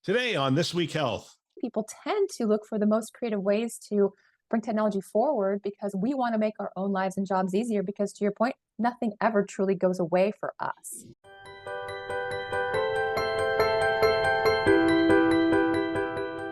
Today on This Week Health. People tend to look for the most creative ways to bring technology forward because we want to make our own lives and jobs easier because, to your point, nothing ever truly goes away for us.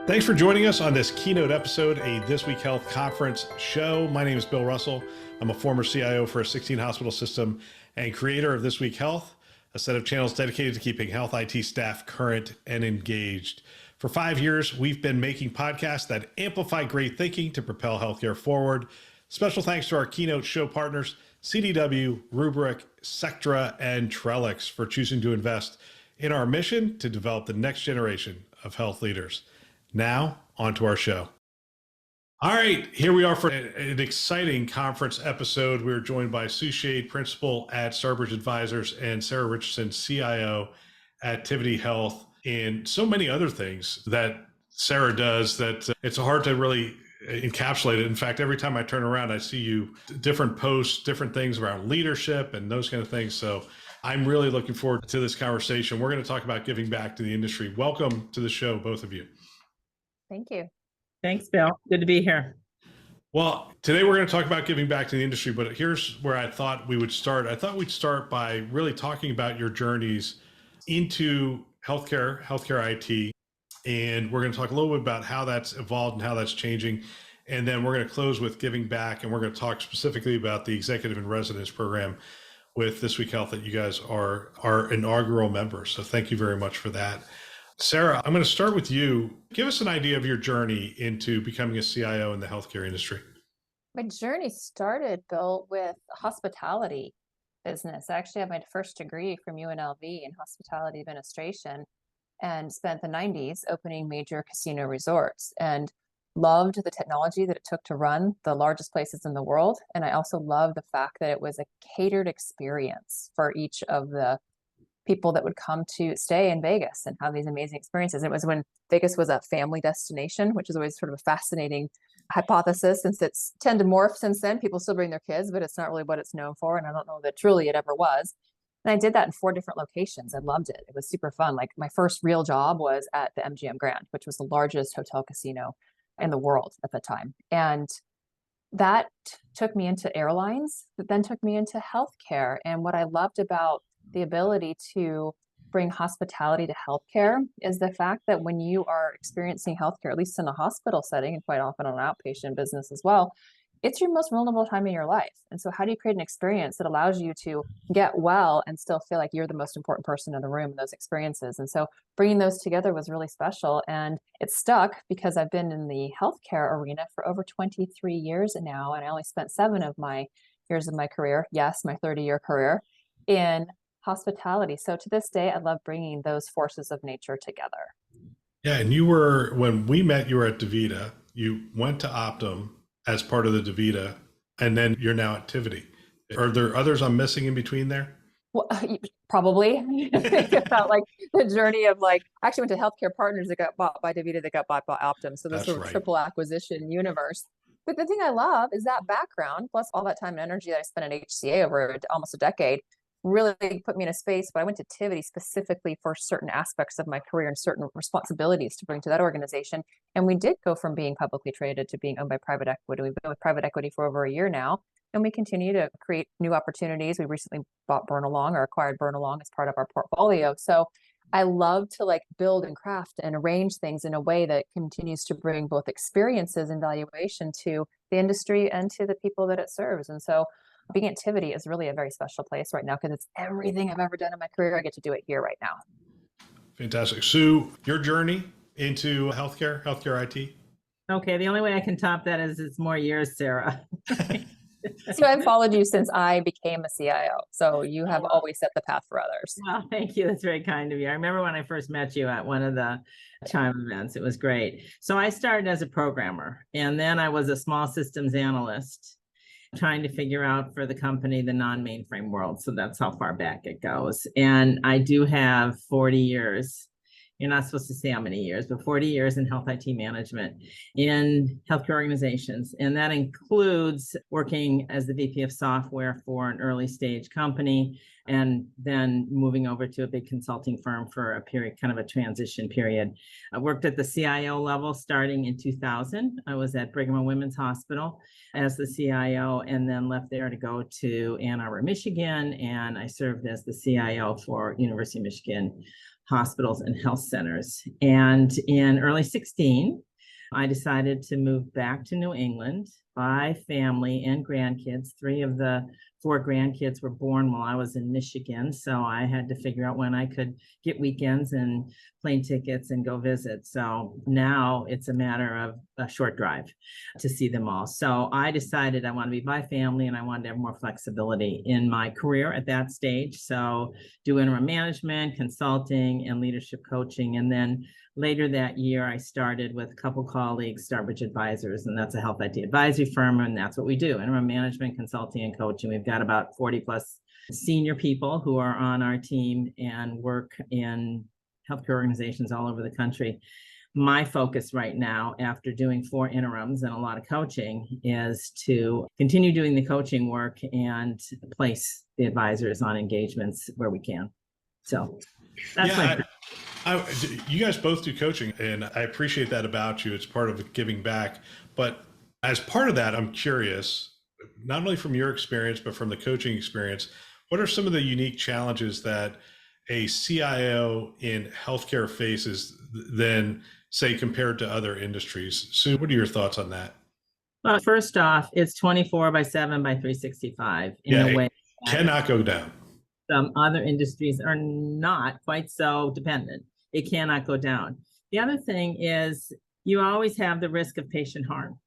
Thanks for joining us on this Keynote episode, a This Week Health conference show. My name is Bill Russell. I'm a former CIO for a 16-hospital system and creator of This Week Health, a set of channels dedicated to keeping health IT staff current and engaged. For 5 years, we've been making podcasts that amplify great thinking to propel healthcare forward. Special thanks to our Keynote show partners, CDW, Rubrik, Sectra, and Trellix for choosing to invest in our mission to develop the next generation of health leaders. Now, on to our show. All right, here we are for an exciting conference episode. We're joined by Sue Schade, principal at StarBridge Advisors, and Sarah Richardson, CIO at Tivity Health, and so many other things that Sarah does that it's hard to really encapsulate it. In fact, every time I turn around, I see you different posts, different things around leadership and those kind of things. So I'm really looking forward to this conversation. We're going to talk about giving back to the industry. Welcome to the show, both of you. Thank you. Thanks, Bill. Good to be here. Well, today we're going to talk about giving back to the industry, but here's where I thought we would start. I thought we'd start by really talking about your journeys into healthcare IT, and we're going to talk a little bit about how that's evolved and how that's changing. And then we're going to close with giving back, and we're going to talk specifically about the executive and residence program with This Week Health that you guys are inaugural members. So thank you very much for that. Sarah, I'm going to start with you. Give us an idea of your journey into becoming a CIO in the healthcare industry. My journey started, Bill, with hospitality business. I actually have my first degree from UNLV in hospitality administration and spent the 90s opening major casino resorts and loved the technology that it took to run the largest places in the world. And I also loved the fact that it was a catered experience for each of the people that would come to stay in Vegas and have these amazing experiences. It was when Vegas was a family destination, which is always sort of a fascinating hypothesis since it's tended to morph since then. People still bring their kids, but it's not really what it's known for. And I don't know that truly it ever was. And I did that in 4 different locations. I loved it. It was super fun. Like my first real job was at the MGM Grand, which was the largest hotel casino in the world at the time. And that took me into airlines, but then took me into healthcare. And what I loved about the ability to bring hospitality to healthcare is the fact that when you are experiencing healthcare, at least in a hospital setting, and quite often on an outpatient business as well, it's your most vulnerable time in your life. And so how do you create an experience that allows you to get well and still feel like you're the most important person in the room in those experiences? And so bringing those together was really special. And it stuck because I've been in the healthcare arena for over 23 years now. And I only spent 7 of my years of my career, yes, my 30-year career, in hospitality. So to this day, I love bringing those forces of nature together. Yeah, and when we met, you were at DaVita. You went to Optum as part of the DaVita, and then you're now at Tivity. Are there others I'm missing in between there? Well, probably. Think about like the journey of I actually went to Healthcare Partners that got bought by DaVita that got bought by Optum. So this sort of triple acquisition universe. But the thing I love is that background, plus all that time and energy that I spent at HCA over almost a decade, really put me in a space. But I went to Tivity specifically for certain aspects of my career and certain responsibilities to bring to that organization. And we did go from being publicly traded to being owned by private equity. We've been with private equity for over a year now, and we continue to create new opportunities. We recently bought Burnalong or acquired Burnalong as part of our portfolio. So I love to build and craft and arrange things in a way that continues to bring both experiences and valuation to the industry and to the people that it serves. And so being at Tivity is really a very special place right now because it's everything I've ever done in my career. I get to do it here right now. Fantastic. Sue, your journey into healthcare IT? Okay, the only way I can top that is it's more years, Sarah. So I've followed you since I became a CIO. So you have always set the path for others. Well, thank you. That's very kind of you. I remember when I first met you at one of the Chime events. It was great. So I started as a programmer, and then I was a small systems analyst trying to figure out for the company the non-mainframe world. So that's how far back it goes. And I do have 40 years You're not supposed to say how many years, but 40 years in health IT management in healthcare organizations. And that includes working as the VP of software for an early stage company, and then moving over to a big consulting firm for a period, kind of a transition period. I worked at the CIO level starting in 2000. I was at Brigham and Women's Hospital as the CIO, and then left there to go to Ann Arbor, Michigan. And I served as the CIO for University of Michigan hospitals and health centers. And in early 16, I decided to move back to New England, by family and grandkids. 3 of the 4 grandkids were born while I was in Michigan. So I had to figure out when I could get weekends and plane tickets and go visit. So now it's a matter of a short drive to see them all. So I decided I want to be by family, and I wanted to have more flexibility in my career at that stage. So do interim management, consulting, and leadership coaching. And then later that year, I started with a couple colleagues, StarBridge Advisors, and that's a health IT advisory firm. And that's what we do, interim management, consulting, and coaching. We've got about 40 plus senior people who are on our team and work in healthcare organizations all over the country. My focus right now, after doing 4 interims and a lot of coaching, is to continue doing the coaching work and place the advisors on engagements where we can. So that's you guys both do coaching, and I appreciate that about you. It's part of giving back. But as part of that, I'm curious, not only from your experience, but from the coaching experience, what are some of the unique challenges that a CIO in healthcare faces than, say, compared to other industries? Sue, what are your thoughts on that? Well, first off, it's 24/7 by 365 in a way that cannot go down. Some other industries are not quite so dependent. It cannot go down. The other thing is you always have the risk of patient harm.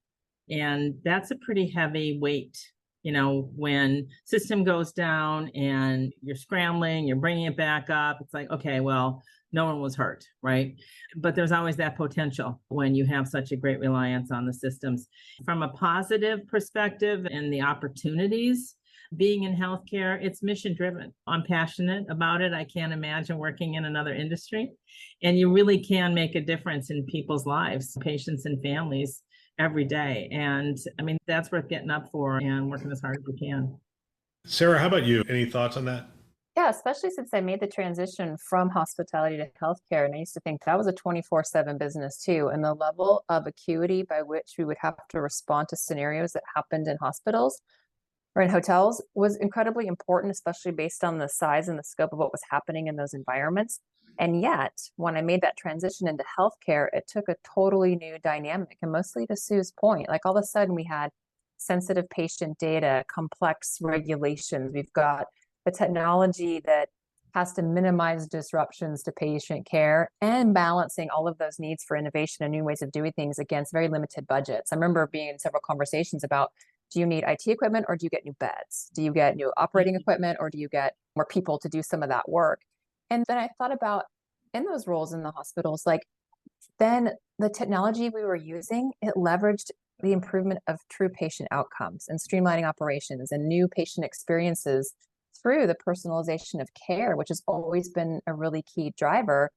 And that's a pretty heavy weight. You know, when system goes down and you're scrambling, you're bringing it back up, it's like, okay, well, no one was hurt, right? But there's always that potential when you have such a great reliance on the systems. From a positive perspective and the opportunities, being in healthcare, it's mission driven. I'm passionate about it. I can't imagine working in another industry. And you really can make a difference in people's lives, patients and families, every day. And I mean, that's worth getting up for and working as hard as we can. Sarah, how about you? Any thoughts on that? Yeah, especially since I made the transition from hospitality to healthcare. And I used to think that was a 24/7 business too. And the level of acuity by which we would have to respond to scenarios that happened in hospitals or in hotels was incredibly important, especially based on the size and the scope of what was happening in those environments. And yet, when I made that transition into healthcare, it took a totally new dynamic. And mostly to Sue's point, like all of a sudden we had sensitive patient data, complex regulations. We've got the technology that has to minimize disruptions to patient care and balancing all of those needs for innovation and new ways of doing things against very limited budgets. I remember being in several conversations about, do you need IT equipment or do you get new beds? Do you get new operating equipment or do you get more people to do some of that work? And then I thought about in those roles in the hospitals, like then the technology we were using, it leveraged the improvement of true patient outcomes and streamlining operations and new patient experiences through the personalization of care, which has always been a really key driver.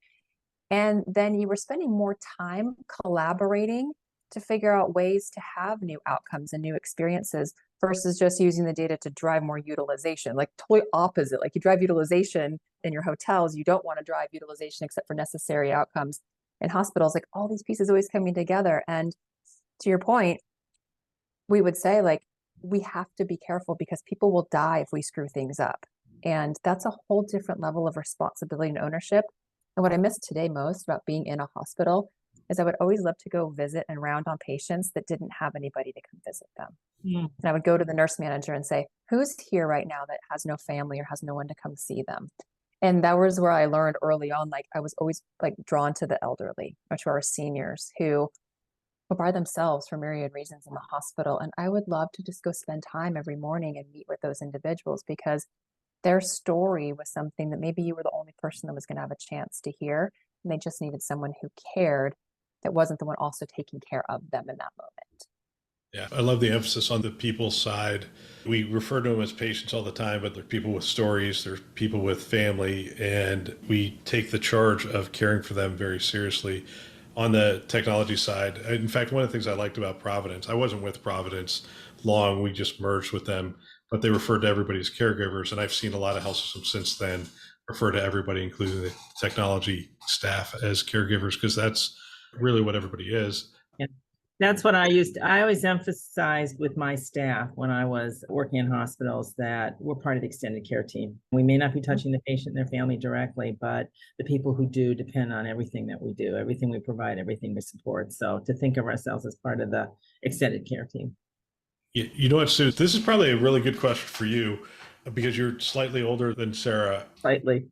And then you were spending more time collaborating to figure out ways to have new outcomes and new experiences versus just using the data to drive more utilization, like totally opposite. Like you drive utilization in your hotels, you don't want to drive utilization except for necessary outcomes. In hospitals, like all these pieces always coming together. And to your point, we would say like, we have to be careful because people will die if we screw things up. And that's a whole different level of responsibility and ownership. And what I miss today most about being in a hospital is I would always love to go visit and round on patients that didn't have anybody to come visit them. And I would go to the nurse manager and say, who's here right now that has no family or has no one to come see them? And that was where I learned early on, like I was always like drawn to the elderly or to our seniors who were by themselves for myriad reasons in the hospital. And I would love to just go spend time every morning and meet with those individuals because their story was something that maybe you were the only person that was going to have a chance to hear. And they just needed someone who cared that wasn't the one also taking care of them in that moment. Yeah, I love the emphasis on the people side. We refer to them as patients all the time, but they're people with stories, they're people with family, and we take the charge of caring for them very seriously. On the technology side, in fact, one of the things I liked about Providence, I wasn't with Providence long, we just merged with them, but they referred to everybody as caregivers. And I've seen a lot of health systems since then refer to everybody, including the technology staff, as caregivers, because that's really what everybody is. Yeah. That's what I always emphasized with my staff when I was working in hospitals that we're part of the extended care team. We may not be touching the patient and their family directly, but the people who do depend on everything that we do, everything we provide, everything we support. So to think of ourselves as part of the extended care team. You know what, Sue? This is probably a really good question for you because you're slightly older than Sarah. Slightly.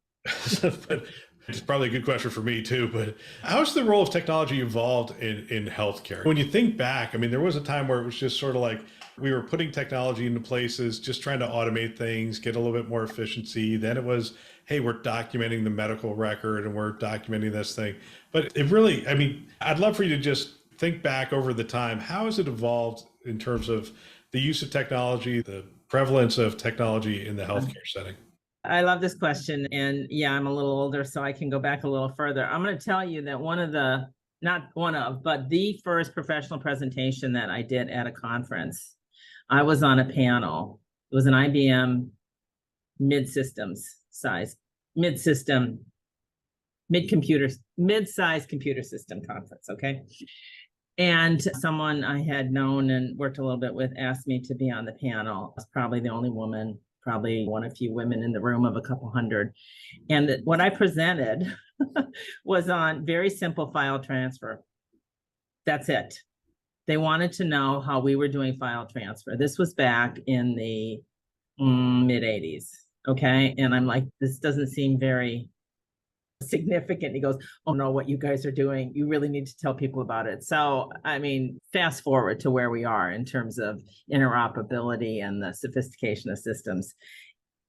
But it's probably a good question for me too. But how's the role of technology evolved in healthcare? When you think back, I mean, there was a time where it was just sort of like we were putting technology into places, just trying to automate things, get a little bit more efficiency. Then it was, hey, we're documenting the medical record and we're documenting this thing. But it really, I mean, I'd love for you to just think back over the time. How has it evolved in terms of the use of technology, the prevalence of technology in the healthcare setting? I love this question. And yeah, I'm a little older, so I can go back a little further. I'm going to tell you that not one of, but the first professional presentation that I did at a conference, I was on a panel. It was an IBM mid-size computer system conference. Okay. And someone I had known and worked a little bit with asked me to be on the panel. I was probably the only woman, probably one of few women in the room of a couple hundred. And what I presented was on very simple file transfer. That's it. They wanted to know how we were doing file transfer. This was back in the mid 80s. Okay. And I'm like, this doesn't seem very significant. He goes, oh no, what you guys are doing, you really need to tell people about it. So, I mean, fast forward to where we are in terms of interoperability and the sophistication of systems.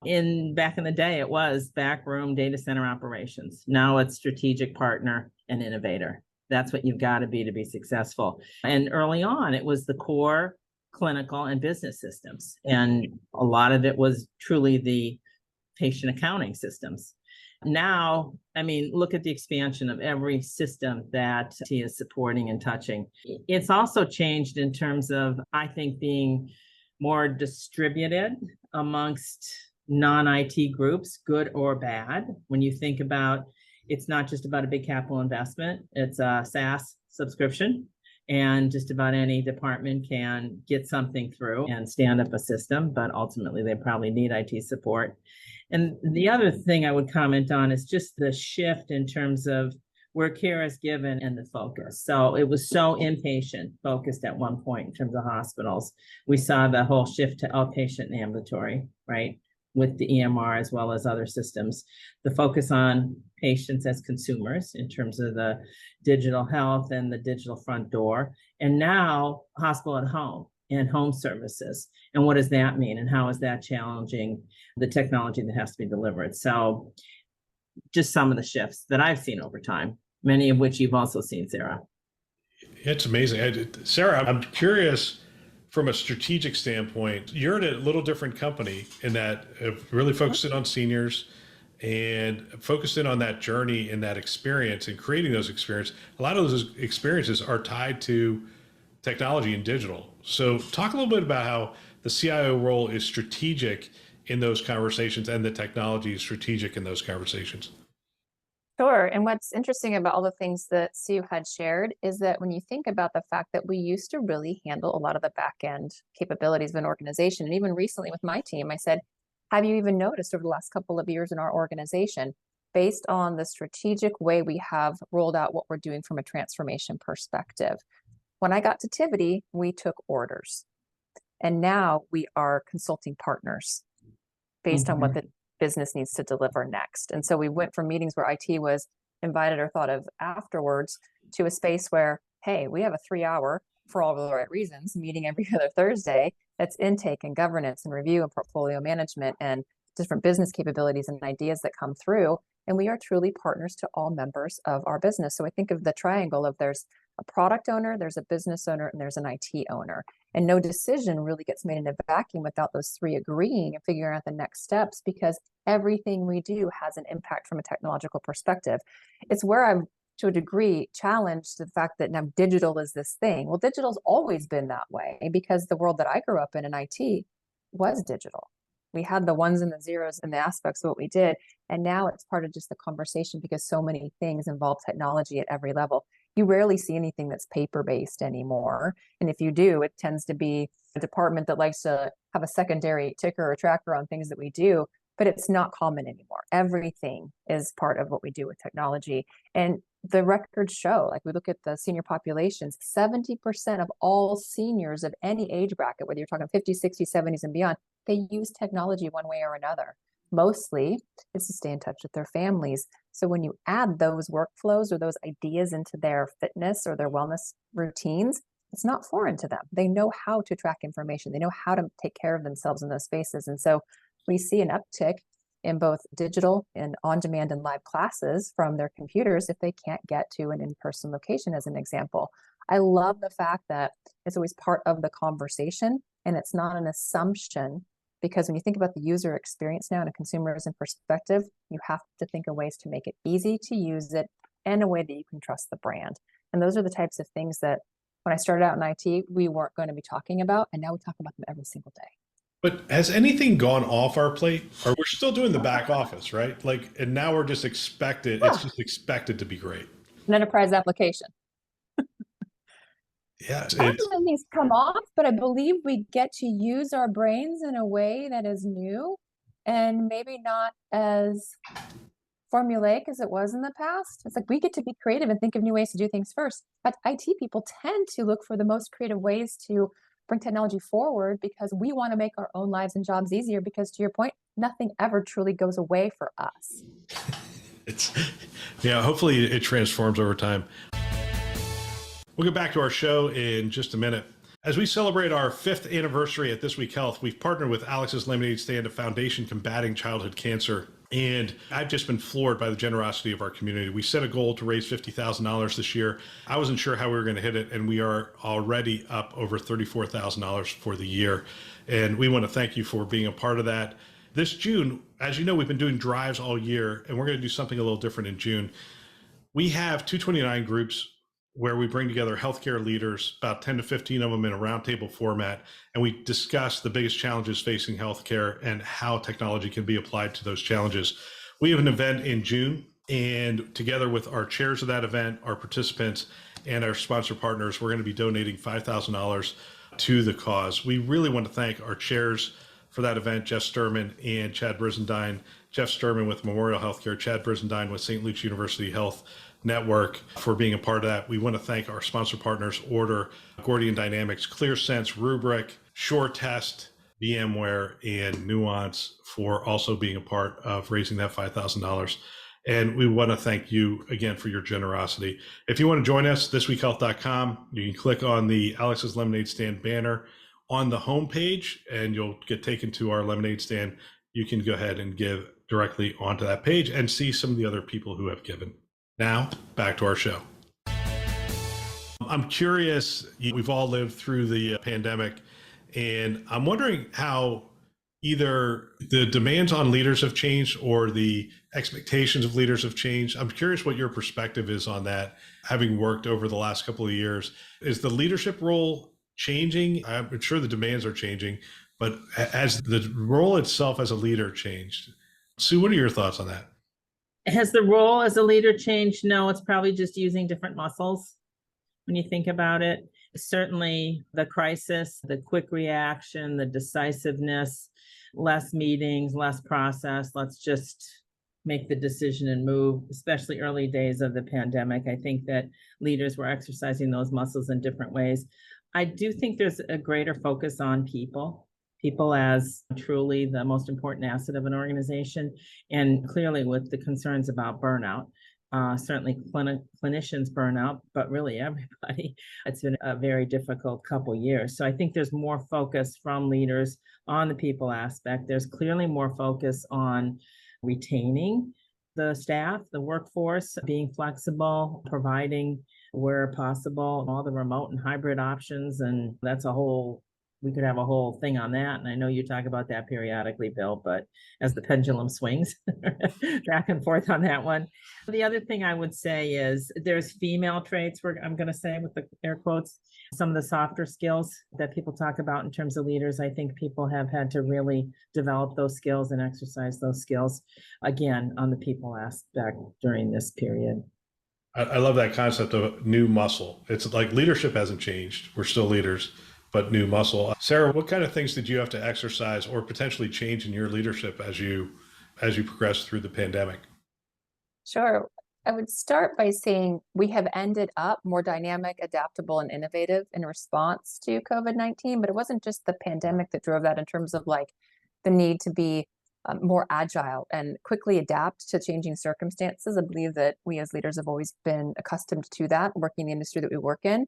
Back in the day, it was backroom data center operations. Now it's strategic partner and innovator. That's what you've got to be successful. And early on, it was the core clinical and business systems. And a lot of it was truly the patient accounting systems. Now, I mean, look at the expansion of every system that he is supporting and touching. It's also changed in terms of, I think, being more distributed amongst non-IT groups, good or bad. When you think about, it's not just about a big capital investment, it's a SaaS subscription. And just about any department can get something through and stand up a system, but ultimately they probably need IT support. And the other thing I would comment on is just the shift in terms of where care is given and the focus. So it was so inpatient focused at one point in terms of hospitals. We saw the whole shift to outpatient and ambulatory, right? With the EMR as well as other systems. The focus on patients as consumers in terms of the digital health and the digital front door. And now hospital at home and home services. And what does that mean? And how is that challenging the technology that has to be delivered? So just some of the shifts that I've seen over time, many of which you've also seen, Sarah. It's amazing. Sarah, I'm curious from a strategic standpoint, you're at a little different company in that really focused in on seniors and focused in on that journey and that experience and creating those experiences. A lot of those experiences are tied to technology and digital. So talk a little bit about how the CIO role is strategic in those conversations and the technology is strategic in those conversations. Sure. And what's interesting about all the things that Sue had shared is that when you think about the fact that we used to really handle a lot of the back end capabilities of an organization, and even recently with my team, I said, have you even noticed over the last couple of years in our organization, based on the strategic way we have rolled out what we're doing from a transformation perspective? When I got to Tivity, we took orders. And now we are consulting partners based on what the business needs to deliver next. And so we went from meetings where IT was invited or thought of afterwards to a space where, hey, we have a 3-hour, for all the right reasons, meeting every other Thursday that's intake and governance and review and portfolio management and different business capabilities and ideas that come through. And we are truly partners to all members of our business. So I think of the triangle of there's a product owner, there's a business owner, and there's an IT owner. And no decision really gets made in a vacuum without those three agreeing and figuring out the next steps, because everything we do has an impact from a technological perspective. It's where I've, to a degree, challenged the fact that now digital is this thing. Well, digital's always been that way, because the world that I grew up in IT was digital. We had the ones and the zeros and the aspects of what we did. And now it's part of just the conversation, because so many things involve technology at every level. You rarely see anything that's paper-based anymore. And if you do, it tends to be a department that likes to have a secondary ticker or tracker on things that we do, but it's not common anymore. Everything is part of what we do with technology. And the records show, like we look at the senior populations, 70% of all seniors of any age bracket, whether you're talking 50s, 60s, 70s, and beyond, they use technology one way or another. Mostly it's to stay in touch with their families. So when you add those workflows or those ideas into their fitness or their wellness routines, it's not foreign to them. They know how to track information. They know how to take care of themselves in those spaces. And so we see an uptick in both digital and on-demand and live classes from their computers if they can't get to an in-person location, as an example. I love the fact that it's always part of the conversation and it's not an assumption, because when you think about the user experience now and a consumerism perspective, you have to think of ways to make it easy to use it in a way that you can trust the brand. And those are the types of things that when I started out in IT, we weren't going to be talking about, and now we talk about them every single day. But has anything gone off our plate? Or we're still doing the back office, right? Like, and now we're just expected, it's just expected to be great. An enterprise application. Yeah. I don't think things come off, but I believe we get to use our brains in a way that is new and maybe not as formulaic as it was in the past. It's like we get to be creative and think of new ways to do things first. But IT people tend to look for the most creative ways to bring technology forward, because we want to make our own lives and jobs easier, because to your point, nothing ever truly goes away for us. Hopefully it transforms over time. We'll get back to our show in just a minute. As we celebrate our 5th anniversary at This Week Health, we've partnered with Alex's Lemonade Stand, a foundation combating childhood cancer. And I've just been floored by the generosity of our community. We set a goal to raise $50,000 this year. I wasn't sure how we were going to hit it, and we are already up over $34,000 for the year. And we want to thank you for being a part of that. This June, as you know, we've been doing drives all year, and we're going to do something a little different in June. We have 229 groups where we bring together healthcare leaders, about 10 to 15 of them in a roundtable format, and we discuss the biggest challenges facing healthcare and how technology can be applied to those challenges. We have an event in June, and together with our chairs of that event, our participants, and our sponsor partners, we're going to be donating $5,000 to the cause. We really want to thank our chairs for that event, Jeff Sturman and Chad Brizendine. Jeff Sturman with Memorial Healthcare, Chad Brizendine with St. Luke's University Health Network, for being a part of that. We want to thank our sponsor partners, Order, Gordian Dynamics, ClearSense, Rubrik, SureTest, VMware, and Nuance for also being a part of raising that $5,000. And we want to thank you again for your generosity. If you want to join us, thisweekhhealth.com, you can click on the Alex's Lemonade Stand banner on the homepage and you'll get taken to our lemonade stand. You can go ahead and give directly onto that page and see some of the other people who have given. Now, back to our show. I'm curious, we've all lived through the pandemic, and I'm wondering how either the demands on leaders have changed or the expectations of leaders have changed. I'm curious what your perspective is on that, having worked over the last couple of years. Is the leadership role changing? I'm sure the demands are changing, but has the role itself as a leader changed? Sue, what are your thoughts on that? Has the role as a leader changed? No, it's probably just using different muscles when you think about it. Certainly the crisis, the quick reaction, the decisiveness, less meetings, less process. Let's just make the decision and move, especially early days of the pandemic. I think that leaders were exercising those muscles in different ways. I do think there's a greater focus on people as truly the most important asset of an organization. And clearly with the concerns about burnout, certainly clinicians burnout, but really everybody. It's been a very difficult couple years. So I think there's more focus from leaders on the people aspect. There's clearly more focus on retaining the staff, the workforce, being flexible, providing where possible, all the remote and hybrid options. And we could have a whole thing on that. And I know you talk about that periodically, Bill, but as the pendulum swings back and forth on that one. The other thing I would say is there's female traits, I'm going to say with the air quotes, some of the softer skills that people talk about in terms of leaders. I think people have had to really develop those skills and exercise those skills, again, on the people aspect during this period. I love that concept of new muscle. It's like leadership hasn't changed. We're still leaders, but new muscle. Sarah, what kind of things did you have to exercise or potentially change in your leadership as you progressed through the pandemic? Sure. I would start by saying we have ended up more dynamic, adaptable, and innovative in response to COVID-19, but it wasn't just the pandemic that drove that in terms of like the need to be more agile and quickly adapt to changing circumstances. I believe that we as leaders have always been accustomed to that, working in the industry that we work in.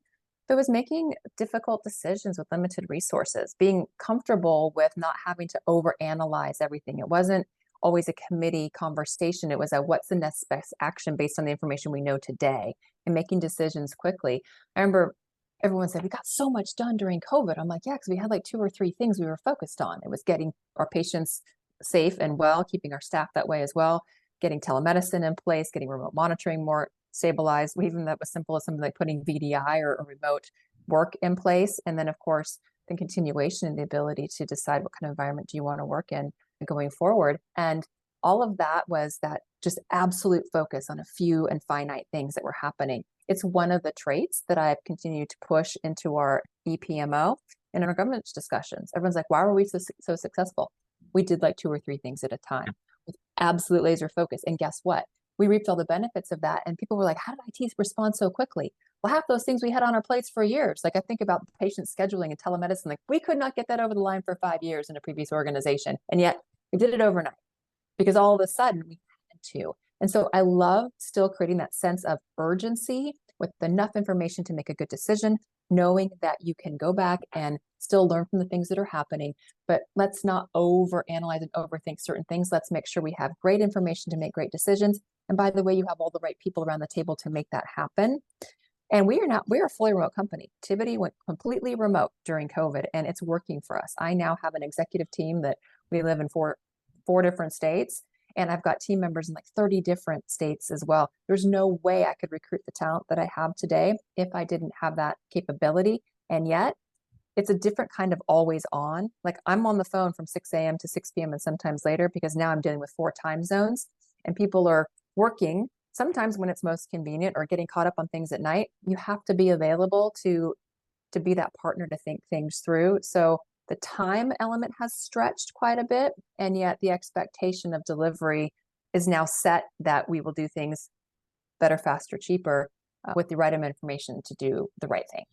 But it was making difficult decisions with limited resources, being comfortable with not having to overanalyze everything. It wasn't always a committee conversation. It was what's the next best action based on the information we know today, and making decisions quickly. I remember everyone said, we got so much done during COVID. I'm like, yeah, because we had like 2 or 3 things we were focused on. It was getting our patients safe and well, keeping our staff that way as well, getting telemedicine in place, getting remote monitoring more stabilized. Even that was simple as something like putting VDI or remote work in place. And then, of course, the continuation and the ability to decide what kind of environment do you want to work in going forward. And all of that was that just absolute focus on a few and finite things that were happening. It's one of the traits that I've continued to push into our EPMO and in our governance discussions. Everyone's like, why were we so successful? We did like 2 or 3 things at a time with absolute laser focus. And guess what? We reaped all the benefits of that. And people were like, how did IT respond so quickly? Well, half those things we had on our plates for years. Like I think about patient scheduling and telemedicine, like we could not get that over the line for 5 years in a previous organization. And yet we did it overnight because all of a sudden we had to. And so I love still creating that sense of urgency with enough information to make a good decision, knowing that you can go back and still learn from the things that are happening, but let's not overanalyze and overthink certain things. Let's make sure we have great information to make great decisions. And by the way, you have all the right people around the table to make that happen. And we're a fully remote company. Tivity went completely remote during COVID, and it's working for us. I now have an executive team that we live in four different states, and I've got team members in like 30 different states as well. There's no way I could recruit the talent that I have today if I didn't have that capability. And yet it's a different kind of always on. Like I'm on the phone from 6 a.m. to 6 p.m. and sometimes later because now I'm dealing with 4 time zones and people are working sometimes when it's most convenient or getting caught up on things at night. You have to be available to be that partner to think things through. So the time element has stretched quite a bit, and yet the expectation of delivery is now set that we will do things better, faster, cheaper with the right amount of information to do the right thing.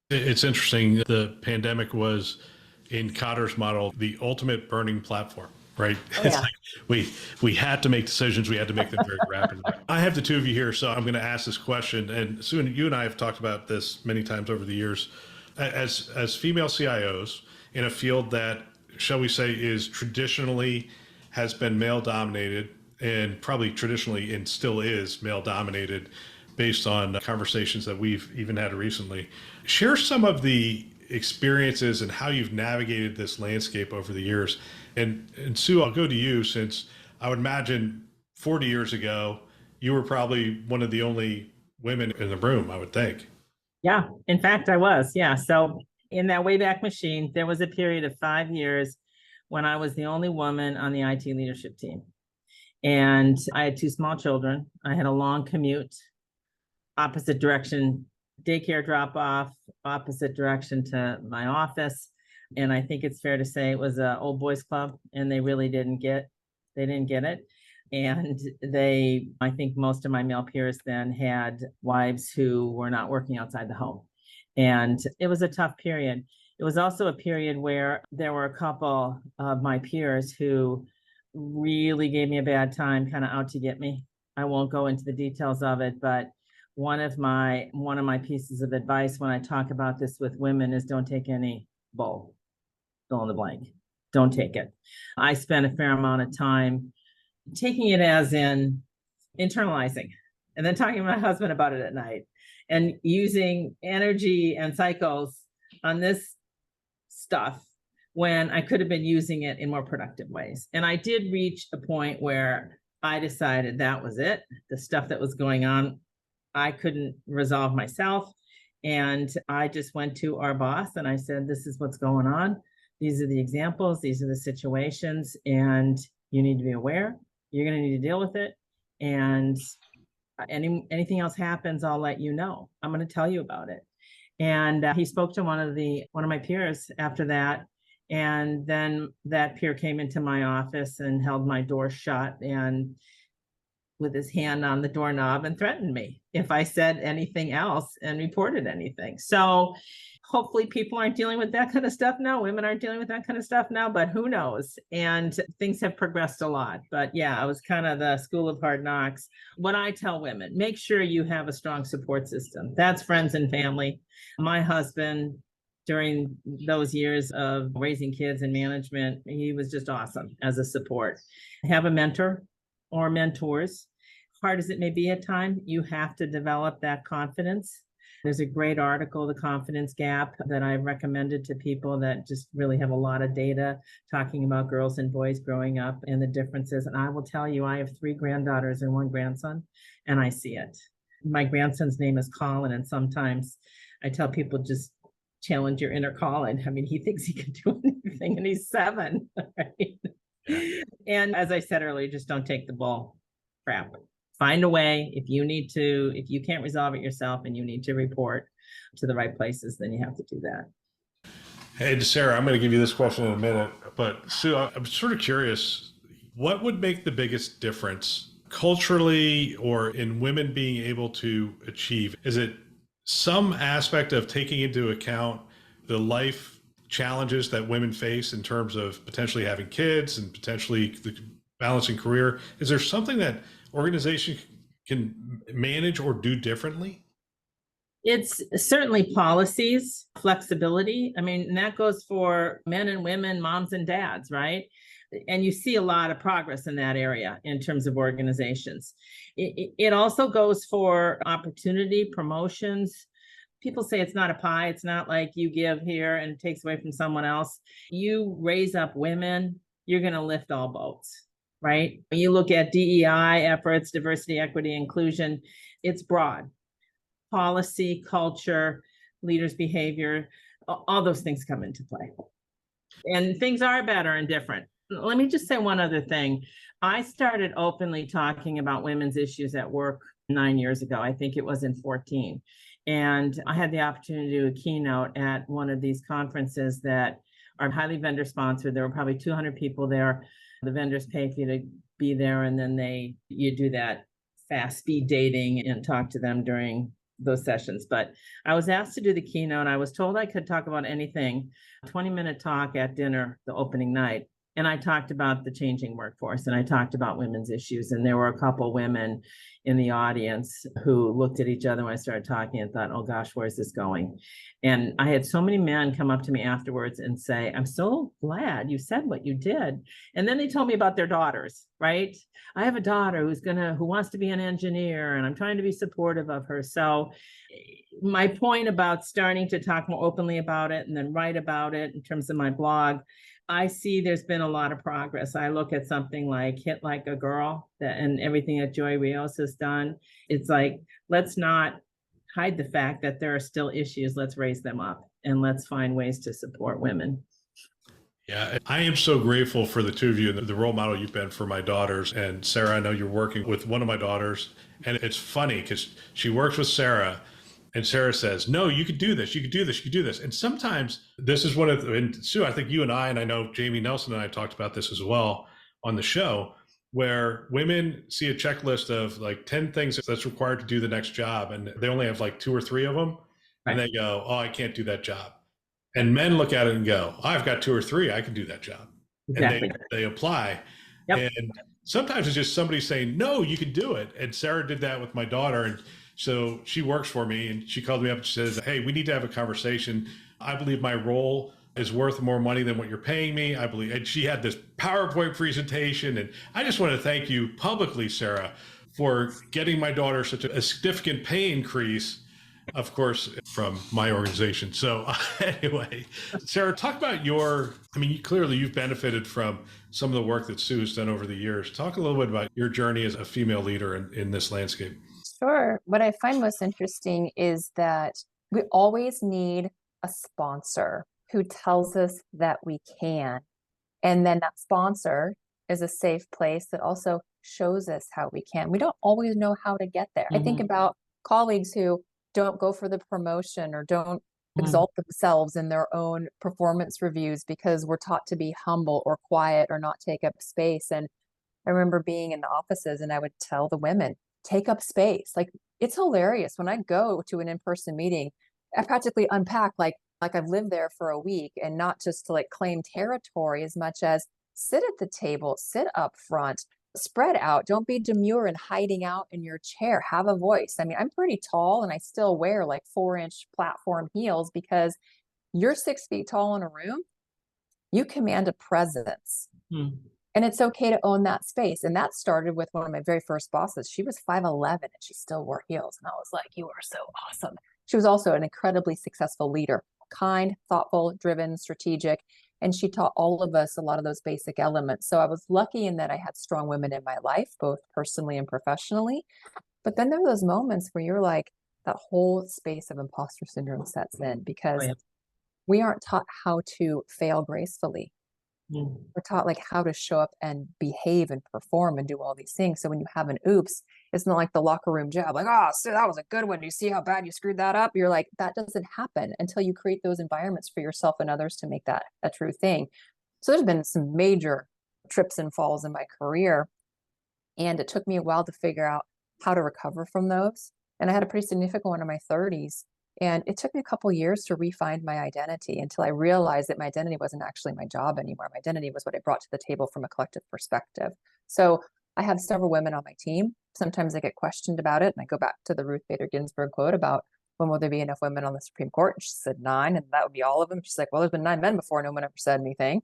It's interesting. The pandemic was, in Cotter's model, the ultimate burning platform, right? Oh, It's yeah. like we had to make decisions. We had to make them very rapidly. I have the 2 of you here, so I'm going to ask this question. And Sue, you and I have talked about this many times over the years. As female CIOs in a field that, shall we say, has been male dominated and probably traditionally and still is male dominated based on conversations that we've even had recently. Share some of the experiences and how you've navigated this landscape over the years. And Sue, I'll go to you, since I would imagine 40 years ago, you were probably one of the only women in the room, I would think. Yeah, in fact, I was. Yeah. So in that Wayback Machine, there was a period of 5 years when I was the only woman on the IT leadership team. And I had 2 small children. I had a long commute, opposite direction, daycare drop off, opposite direction to my office. And I think it's fair to say it was an old boys club, and they really didn't get it. And I think most of my male peers then had wives who were not working outside the home. And it was a tough period. It was also a period where there were a couple of my peers who really gave me a bad time, kind of out to get me. I won't go into the details of it, but one of my pieces of advice when I talk about this with women is don't take any bull, fill in the blank. Don't take it. I spent a fair amount of time taking it as in internalizing and then talking to my husband about it at night and using energy and cycles on this stuff when I could have been using it in more productive ways. And I did reach a point where I decided that was it. The stuff that was going on, I couldn't resolve myself. And I just went to our boss and I said, this is what's going on. These are the examples. These are the situations. And you need to be aware. You're going to need to deal with it. And anything else happens, I'll let you know. I'm going to tell you about it. And he spoke to one of my peers after that. And then that peer came into my office and held my door shut and with his hand on the doorknob and threatened me if I said anything else and reported anything. So hopefully people aren't dealing with that kind of stuff now. Women aren't dealing with that kind of stuff now, but who knows? And things have progressed a lot. But yeah, I was kind of the school of hard knocks. What I tell women, make sure you have a strong support system. That's friends and family. My husband, during those years of raising kids and management, he was just awesome as a support. Have a mentor or mentors. Hard as it may be at times, you have to develop that confidence. There's a great article, The Confidence Gap, that I recommended to people that just really have a lot of data talking about girls and boys growing up and the differences. And I will tell you, I have 3 granddaughters and 1 grandson, and I see it. My grandson's name is Colin, and sometimes I tell people just challenge your inner Colin. I mean, he thinks he can do anything, and he's 7. Right? And as I said earlier, just don't take the bull crap. Find a way. If you can't resolve it yourself and you need to report to the right places, then you have to do that. Hey, Sarah, I'm going to give you this question in a minute, but Sue, I'm sort of curious, what would make the biggest difference culturally or in women being able to achieve? Is it some aspect of taking into account the life challenges that women face in terms of potentially having kids and potentially the balancing career? Is there something that organization can manage or do differently? It's certainly policies, flexibility. I mean, and that goes for men and women, moms and dads, right? And you see a lot of progress in that area in terms of organizations. It also goes for opportunity, promotions. People say it's not a pie. It's not like you give here and it takes away from someone else. You raise up women, you're going to lift all boats. Right? When you look at DEI efforts, diversity, equity, inclusion, it's broad. Policy, culture, leaders' behavior, all those things come into play. And things are better and different. Let me just say one other thing. I started openly talking about women's issues at work 9 years ago. I think it was in 14. And I had the opportunity to do a keynote at one of these conferences that are highly vendor sponsored. There were probably 200 people there. The vendors pay for you to be there, and then you do that fast speed dating and talk to them during those sessions. But I was asked to do the keynote. I was told I could talk about anything, 20-minute talk at dinner the opening night. And I talked about the changing workforce, and I talked about women's issues. And there were a couple women in the audience who looked at each other when I started talking and thought, oh gosh, where's this going? And I had so many men come up to me afterwards and say, I'm so glad you said what you did. And then they told me about their daughters, right? I have a daughter who wants to be an engineer, and I'm trying to be supportive of her. So my point about starting to talk more openly about it and then write about it in terms of my blog, I see there's been a lot of progress. I look at something like Hit Like a Girl and everything that Joy Rios has done. It's like, let's not hide the fact that there are still issues. Let's raise them up and let's find ways to support women. Yeah, I am so grateful for the two of you and the role model you've been for my daughters. And Sarah, I know you're working with one of my daughters, and it's funny because she works with Sarah. And Sarah says, no, you could do this. You could do this. You could do this. And sometimes this is and Sue, I think you and I know Jamie Nelson and I talked about this as well on the show, where women see a checklist of like 10 things that's required to do the next job. And they only have like 2 or 3 of them. Right. And they go, oh, I can't do that job. And men look at it and go, I've got 2 or 3, I can do that job. Exactly. And they apply. Yep. And sometimes it's just somebody saying, no, you can do it. And Sarah did that with my daughter. And so she works for me, and she called me up and says, hey, we need to have a conversation. I believe my role is worth more money than what you're paying me. I believe, and she had this PowerPoint presentation. And I just want to thank you publicly, Sarah, for getting my daughter such a significant pay increase of course, from my organization. So anyway, Sarah, talk about clearly you've benefited from some of the work that Sue has done over the years. Talk a little bit about your journey as a female leader in this landscape. Sure. What I find most interesting is that we always need a sponsor who tells us that we can. And then that sponsor is a safe place that also shows us how we can. We don't always know how to get there. I think about colleagues who don't go for the promotion or don't exalt themselves in their own performance reviews because we're taught to be humble or quiet or not take up space. And I remember being in the offices and I would tell the women, take up space. Like, it's hilarious. When I go to an in-person meeting, I practically unpack like I've lived there for a week, and not just to like claim territory as much as sit at the table, sit up front, spread out. Don't be demure and hiding out in your chair. Have a voice. I mean, I'm pretty tall and I still wear like 4-inch platform heels because you're 6 feet tall in a room. You command a presence. And it's okay to own that space. And that started with one of my very first bosses. She was 5'11" and she still wore heels. And I was like, you are so awesome. She was also an incredibly successful leader, kind, thoughtful, driven, strategic. And she taught all of us a lot of those basic elements. So I was lucky in that I had strong women in my life, both personally and professionally. But then there are those moments where you're like, that whole space of imposter syndrome sets in because we aren't taught how to fail gracefully. We're taught like how to show up and behave and perform and do all these things. So when you have an oops, it's not like the locker room jab, like, oh, so that was a good one. Do you see how bad you screwed that up? You're like, that doesn't happen until you create those environments for yourself and others to make that a true thing. So there's been some major trips and falls in my career. And it took me a while to figure out how to recover from those. And I had a pretty significant one in my 30s. And it took me a couple of years to refine my identity until I realized that my identity wasn't actually my job anymore. My identity was what I brought to the table from a collective perspective. So I have several women on my team. Sometimes I get questioned about it. And I go back to the Ruth Bader Ginsburg quote about when will there be enough women on the Supreme Court? And she said 9, and that would be all of them. She's like, well, there's been 9 men before. No one ever said anything.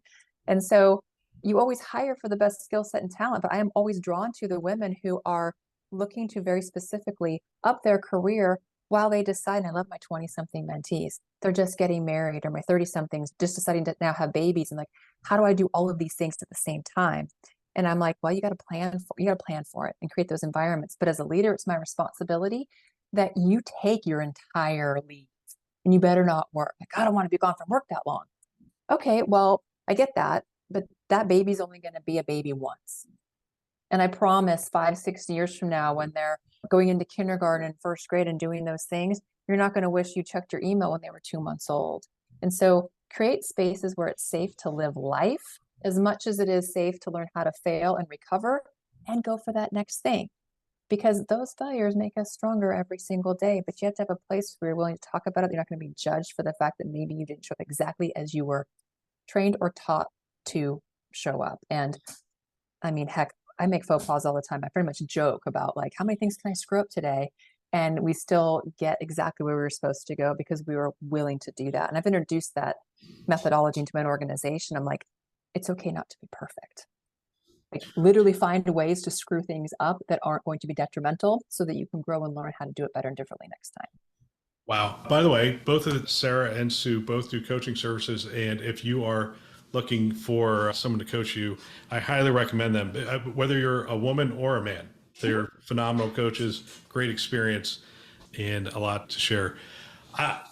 And so you always hire for the best skill set and talent, but I am always drawn to the women who are looking to very specifically up their career while they decide. And I love my 20-something mentees. They're just getting married, or my 30-somethings just deciding to now have babies. And like, how do I do all of these things at the same time? And I'm like, well, you got to plan for it and create those environments. But as a leader, it's my responsibility that you take your entire leave, and you better not work. Like, I don't want to be gone from work that long. Okay, well, I get that, but that baby's only going to be a baby once. And I promise 5-6 years from now, when they're going into kindergarten and first grade and doing those things, you're not going to wish you checked your email when they were 2 months old. And so create spaces where it's safe to live life as much as it is safe to learn how to fail and recover and go for that next thing. Because those failures make us stronger every single day. But you have to have a place where you're willing to talk about it. You're not going to be judged for the fact that maybe you didn't show up exactly as you were trained or taught to show up. And I mean, heck, I make faux pas all the time. I pretty much joke about like, how many things can I screw up today? And we still get exactly where we were supposed to go because we were willing to do that. And I've introduced that methodology into my organization. I'm like, it's okay not to be perfect. Like, literally find ways to screw things up that aren't going to be detrimental so that you can grow and learn how to do it better and differently next time. Wow. By the way, both of Sarah and Sue both do coaching services. And if you are looking for someone to coach you, I highly recommend them. Whether you're a woman or a man, they're phenomenal coaches, great experience, and a lot to share.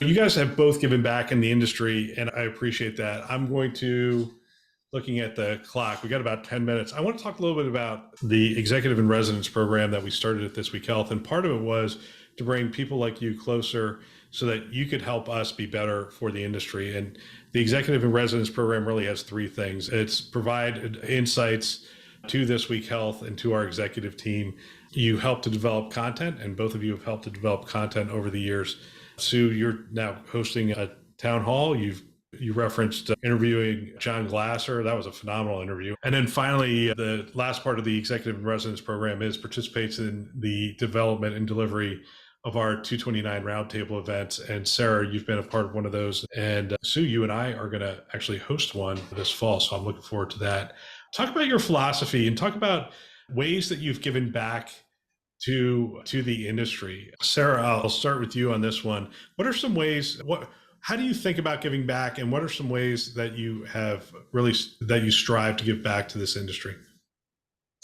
You guys have both given back in the industry, and I appreciate that. I'm going to, looking at the clock, we got about 10 minutes. I want to talk a little bit about the executive in residence program that we started at This Week Health. And part of it was to bring people like you closer so that you could help us be better for the industry. And the executive in residence program really has 3 things. It's provide insights to This Week Health and to our executive team. You help to develop content, and both of you have helped to develop content over the years. Sue, you're now hosting a town hall. You referenced interviewing John Glasser. That was a phenomenal interview. And then finally, the last part of the executive in residence program is participates in the development and delivery of our 229 roundtable events. And Sarah, you've been a part of one of those. And Sue, you and I are going to actually host one this fall. So I'm looking forward to that. Talk about your philosophy and talk about ways that you've given back to the industry. Sarah, I'll start with you on this one. What are some ways, how do you think about giving back, and what are some ways that you strive to give back to this industry?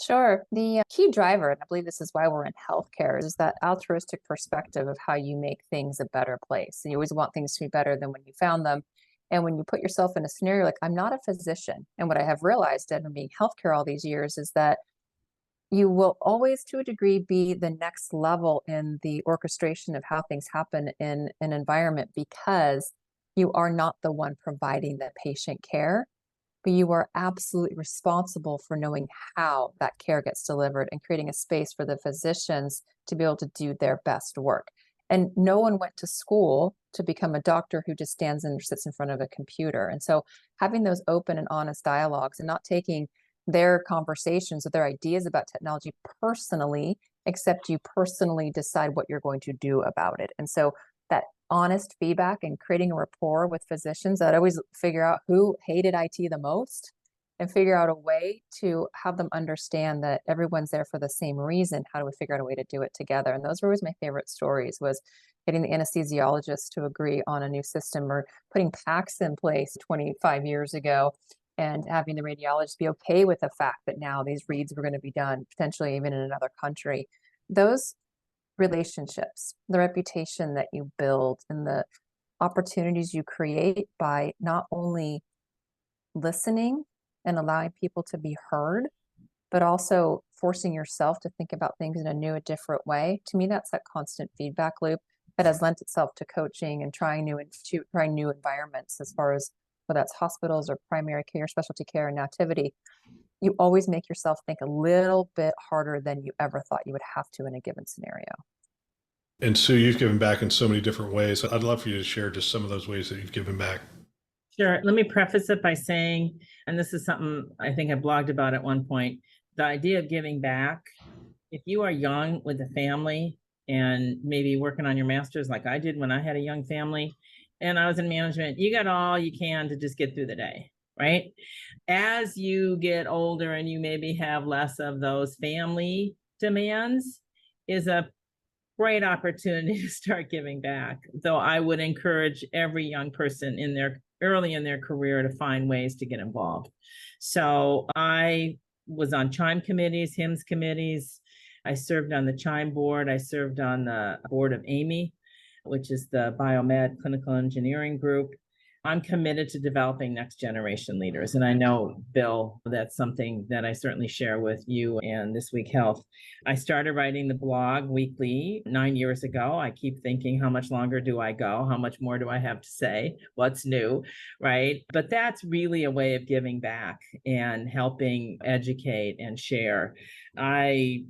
Sure. The key driver, and I believe this is why we're in healthcare, is that altruistic perspective of how you make things a better place. And you always want things to be better than when you found them. And when you put yourself in a scenario like, I'm not a physician. And what I have realized in being healthcare all these years is that you will always, to a degree, be the next level in the orchestration of how things happen in an environment, because you are not the one providing the patient care, but you are absolutely responsible for knowing how that care gets delivered and creating a space for the physicians to be able to do their best work. And no one went to school to become a doctor who just stands and sits in front of a computer. And so having those open and honest dialogues and not taking their conversations or their ideas about technology personally, except you personally decide what you're going to do about it. And so that honest feedback and creating a rapport with physicians, I'd always figure out who hated IT the most and figure out a way to have them understand that everyone's there for the same reason. How do we figure out a way to do it together? And those were always my favorite stories, was getting the anesthesiologist to agree on a new system, or putting PACS in place 25 years ago and having the radiologist be okay with the fact that now these reads were going to be done potentially even in another country. Those relationships, the reputation that you build, and the opportunities you create by not only listening and allowing people to be heard, but also forcing yourself to think about things in a new, a different way. To me, that's that constant feedback loop that has lent itself to coaching and trying new environments, as far as whether that's hospitals or primary care, specialty care, and now Tivity. You always make yourself think a little bit harder than you ever thought you would have to in a given scenario. And Sue, you've given back in so many different ways. I'd love for you to share just some of those ways that you've given back. Sure. Let me preface it by saying, and this is something I think I blogged about at one point, the idea of giving back. If you are young with a family and maybe working on your master's like I did when I had a young family and I was in management, you got all you can to just get through the day, right? As you get older and you maybe have less of those family demands, is a great opportunity to start giving back. Though I would encourage every young person early in their career to find ways to get involved. So I was on chime committees, HIMSS committees. I served on the chime board. I served on the board of AMI, which is the Biomed Clinical Engineering Group. I'm committed to developing next generation leaders. And I know, Bill, that's something that I certainly share with you and This Week Health. I started writing the blog weekly 9 years ago. I keep thinking, how much longer do I go? How much more do I have to say? What's new, right? But that's really a way of giving back and helping educate and share. I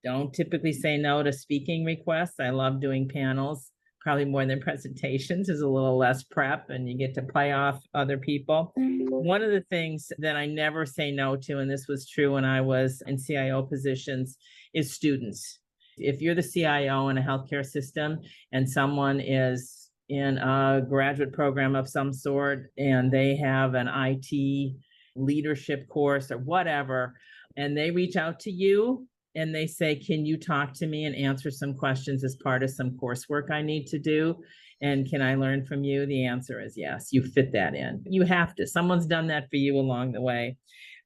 don't typically say no to speaking requests. I love doing panels. Probably more than presentations. Is a little less prep and you get to play off other people. One of the things that I never say no to, and this was true when I was in CIO positions, is students. If you're the CIO in a healthcare system and someone is in a graduate program of some sort and they have an IT leadership course or whatever, and they reach out to you and they say, can you talk to me and answer some questions as part of some coursework I need to do? And can I learn from you? The answer is yes, you fit that in. You have to. Someone's done that for you along the way.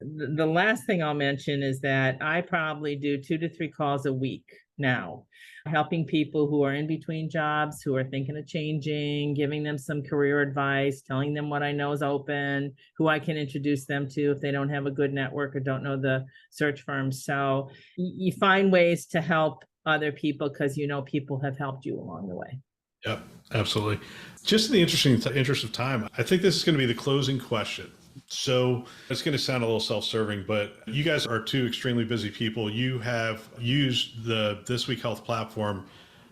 The last thing I'll mention is that I probably do 2 to 3 calls a week now, helping people who are in between jobs, who are thinking of changing, giving them some career advice, telling them what I know is open, who I can introduce them to if they don't have a good network or don't know the search firms. So you find ways to help other people because you know people have helped you along the way. Yep, absolutely. Just in the interest of time, I think this is going to be the closing question. So it's going to sound a little self-serving, but you guys are 2 extremely busy people. You have used the This Week Health platform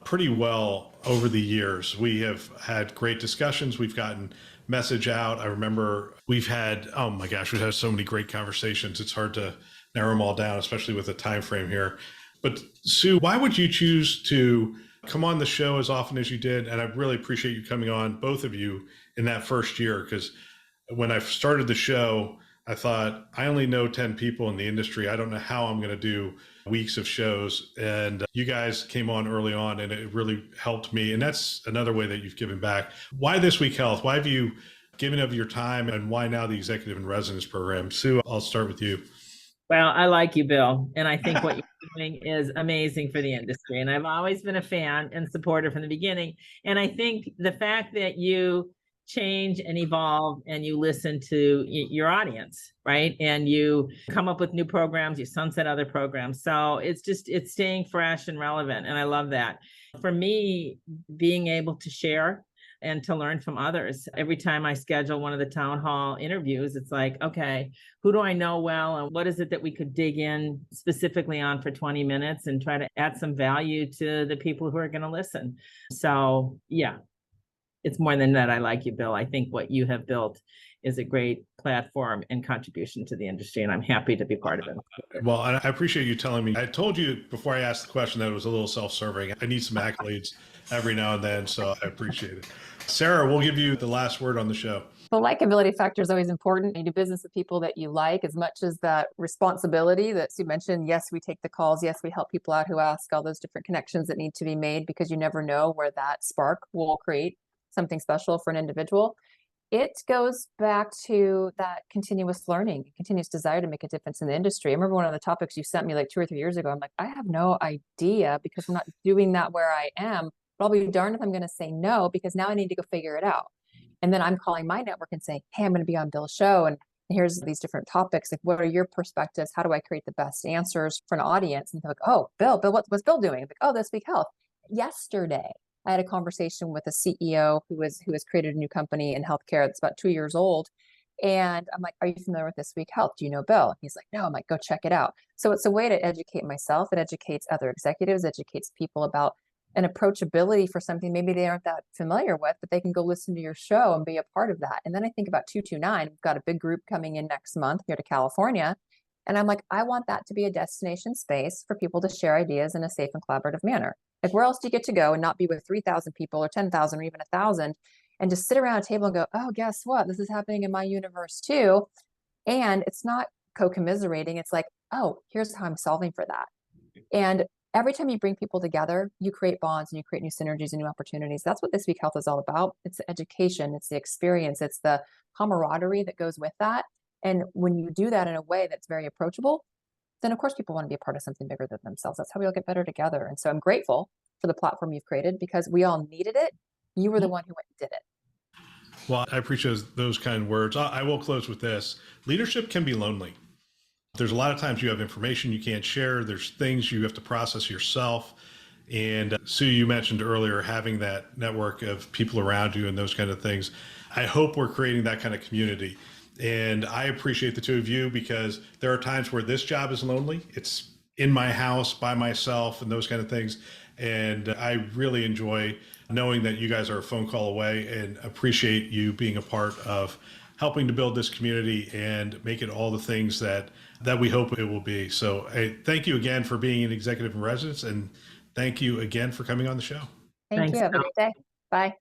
pretty well over the years. We have had great discussions. We've gotten message out. I remember we've had so many great conversations. It's hard to narrow them all down, especially with the time frame here. But Sue, why would you choose to come on the show as often as you did? And I really appreciate you coming on, both of you, in that first year, because when I started the show, I thought, I only know 10 people in the industry. I don't know how I'm going to do weeks of shows. And you guys came on early on and it really helped me. And that's another way that you've given back. Why This Week Health? Why have you given of your time, and why now the Executive in Residence program? Sue, I'll start with you. Well, I like you, Bill, and I think what you're doing is amazing for the industry. And I've always been a fan and supporter from the beginning. And I think the fact that you change and evolve and you listen to your audience, right? And you come up with new programs, you sunset other programs. So it's staying fresh and relevant. And I love that. For me, being able to share and to learn from others. Every time I schedule one of the town hall interviews, it's like, okay, who do I know well? And what is it that we could dig in specifically on for 20 minutes and try to add some value to the people who are going to listen? So yeah, it's more than that. I like you, Bill. I think what you have built is a great platform and contribution to the industry, and I'm happy to be part of it. Well, I appreciate you telling me. I told you before I asked the question that it was a little self-serving. I need some accolades every now and then, so I appreciate it. Sarah, we'll give you the last word on the show. The likability factor is always important. You do business with people that you like as much as that responsibility that Sue mentioned. Yes, we take the calls. Yes, we help people out who ask, all those different connections that need to be made, because you never know where that spark will create something special for an individual. It goes back to that continuous learning, continuous desire to make a difference in the industry. I remember one of the topics you sent me like 2 or 3 years ago. I'm like, I have no idea, because I'm not doing that where I am. But I'll be darned if I'm going to say no, because now I need to go figure it out. And then I'm calling my network and saying, hey, I'm going to be on Bill's show, and here's these different topics. Like, what are your perspectives? How do I create the best answers for an audience? And they're like, oh, Bill, what's Bill doing? I'm like, oh, This Week Health. Yesterday, I had a conversation with a CEO who has created a new company in healthcare that's about 2 years old. And I'm like, are you familiar with This Week Health? Do you know Bill? He's like, no. I'm like, go check it out. So it's a way to educate myself. It educates other executives, educates people about an approachability for something maybe they aren't that familiar with, but they can go listen to your show and be a part of that. And then I think about 229. We've got a big group coming in next month here to California. And I'm like, I want that to be a destination space for people to share ideas in a safe and collaborative manner. Like, where else do you get to go and not be with 3,000 people or 10,000 or even 1,000 and just sit around a table and go, oh, guess what? This is happening in my universe too. And it's not co-commiserating. It's like, oh, here's how I'm solving for that. And every time you bring people together, you create bonds and you create new synergies and new opportunities. That's what This Week Health is all about. It's the education, it's the experience, it's the camaraderie that goes with that. And when you do that in a way that's very approachable, then of course people want to be a part of something bigger than themselves. That's how we all get better together. And so I'm grateful for the platform you've created, because we all needed it. You were the one who went and did it. Well, I appreciate those kind of words. I will close with this. Leadership can be lonely. There's a lot of times you have information you can't share. There's things you have to process yourself. And Sue, you mentioned earlier, having that network of people around you and those kind of things. I hope we're creating that kind of community. And I appreciate the two of you, because there are times where this job is lonely. It's in my house by myself and those kind of things. And I really enjoy knowing that you guys are a phone call away, and appreciate you being a part of helping to build this community and make it all the things that we hope it will be. So thank you again for being an executive in residence, and thank you again for coming on the show. Thank you. Have a great day. Bye.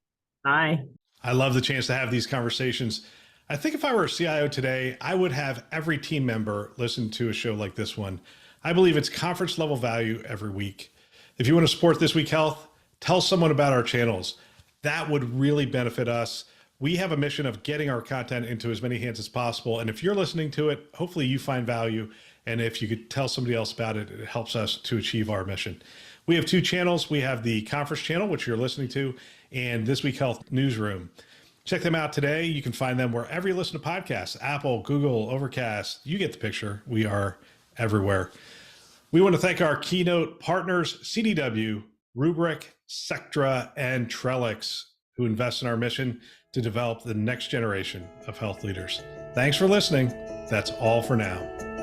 Bye. I love the chance to have these conversations. I think if I were a CIO today, I would have every team member listen to a show like this one. I believe it's conference level value every week. If you want to support This Week Health, tell someone about our channels. That would really benefit us. We have a mission of getting our content into as many hands as possible. And if you're listening to it, hopefully you find value. And if you could tell somebody else about it, it helps us to achieve our mission. We have 2 channels. We have the conference channel, which you're listening to, and This Week Health Newsroom. Check them out today. You can find them wherever you listen to podcasts, Apple, Google, Overcast. You get the picture. We are everywhere. We want to thank our Keynote partners, CDW, Rubrik, Sectra, and Trellix, who invest in our mission to develop the next generation of health leaders. Thanks for listening. That's all for now.